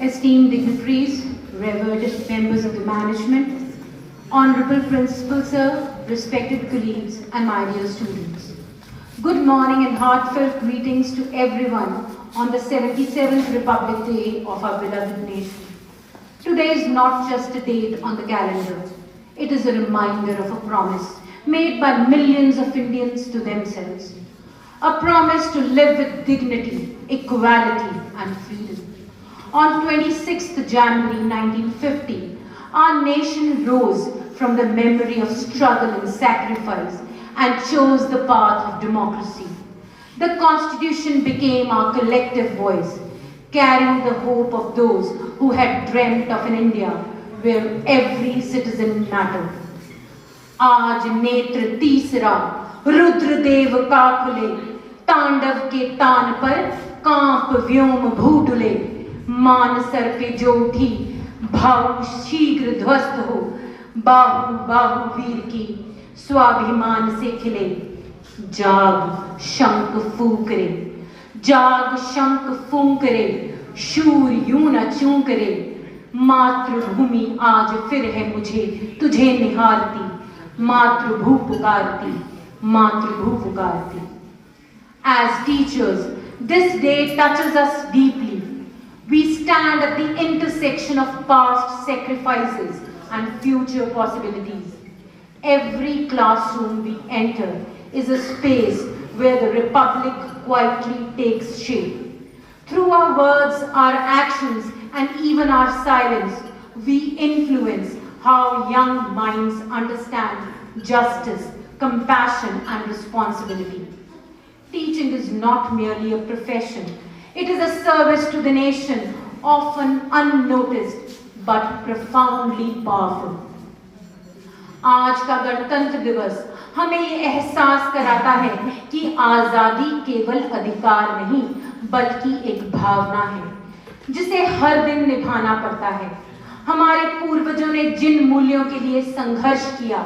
esteemed dignitaries, revered members of the management, honorable principal sir, respected colleagues, and my dear students. Good morning and heartfelt greetings to everyone on the 77th Republic Day of our beloved nation. Today is not just a date on the calendar. It is a reminder of a promise made by millions of Indians to themselves. A promise to live with dignity, equality, and freedom. On 26th January 1950, our nation rose from the memory of struggle and sacrifice and chose the path of democracy. The Constitution became our collective voice, carrying the hope of those who had dreamt of an India where every citizen mattered. आज नेत्र तीसरा रुद्र देव का खुले, तांडव के तान पर कांप व्योम भूडुले, मान सर पे जो उठी भाव शीघ्र ध्वस्त हो, बाहु बाहु वीर की स्वाभिमान से खिले, जाग शंख फूंक रे, जाग शंख फूंक रे, शूर यूं न चूक रे, मातृभूमि आज फिर है मुझे तुझे निहारती, मातृभू पुकारती, मातृभू पुकारती. As teachers, this day touches us deeply. We stand at the intersection of past sacrifices and future possibilities. Every classroom we enter is a space where the Republic quietly takes shape. Through our words, our actions, and even our silence, we influence how young minds understand justice, compassion, and responsibility. Teaching is not merely a profession. It is a service to the nation, often unnoticed but profoundly powerful. आज का गणतंत्र दिवस हमें ये एहसास कराता है कि आज़ादी केवल अधिकार नहीं बल्कि एक भावना है जिसे हर दिन निभाना पड़ता है. हमारे पूर्वजों ने जिन मूल्यों के लिए संघर्ष किया,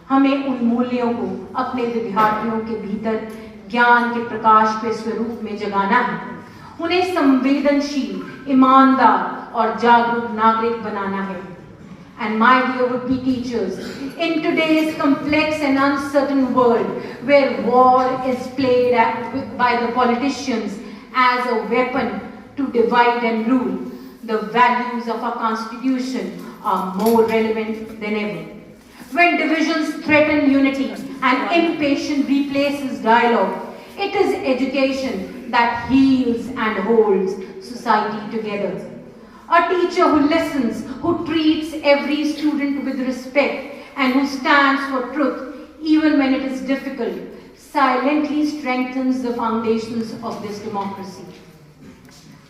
हमें उन मूल्यों को अपने विद्यार्थियों के भीतर ज्ञान के प्रकाश के स्वरूप में जगाना है. उन्हें संवेदनशील, ईमानदार और जागरूक नागरिक बनाना है. And my dear would-be teachers, in today's complex and uncertain world where war is played by the politicians as a weapon to divide and rule, the values of our Constitution are more relevant than ever. When divisions threaten unity and impatience replaces dialogue, it is education that heals and holds society together. A teacher who listens, who treats every student with respect, and who stands for truth even when it is difficult, silently strengthens the foundations of this democracy.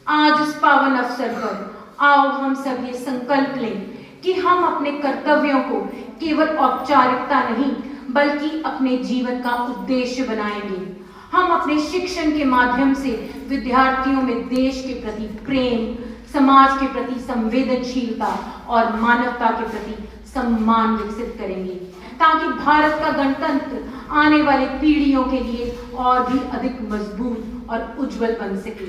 आज इस पावन अवसर पर आओ हम सब ये संकल्प लें कि हम अपने कर्तव्यों को केवल औपचारिकता नहीं बल्कि अपने जीवन का उद्देश्य बनाएंगे. हम अपने शिक्षण के माध्यम से विद्यार्थियों में देश के प्रति प्रेम, समाज के प्रति संवेदनशीलता और मानवता के प्रति सम्मान विकसित करेंगे ताकि भारत का गणतंत्र आने वाले पीढ़ियों के लिए और भी अधिक मजबूत और उज्जवल बन सके.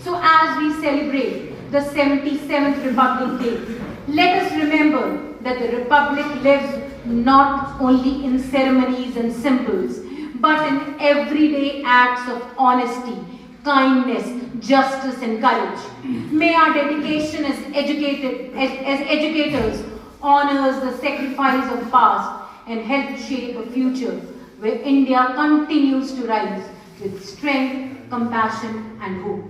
So as we celebrate the 77th Republic Day, let us remember that the Republic lives not only in ceremonies and symbols, but in everyday acts of honesty, kindness, justice, and courage. May our dedication as educators honors the sacrifice of past and help shape a future where India continues to rise with strength, compassion, and hope.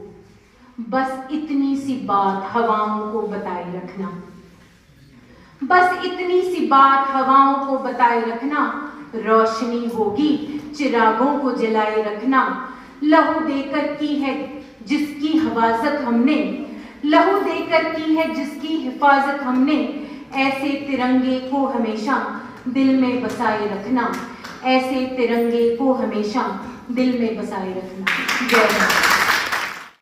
बस इतनी सी बात हवाओं को बताए रखना, बस इतनी सी बात हवाओं को बताए रखना, रोशनी होगी चिरागों को जलाए रखना. लहू देकर की है जिसकी हिफाजत हमने, लहू देकर की है जिसकी हिफाजत हमने, ऐसे तिरंगे को हमेशा दिल में बसाए रखना, ऐसे तिरंगे को हमेशा दिल में बसाए रखना. जय हिंद.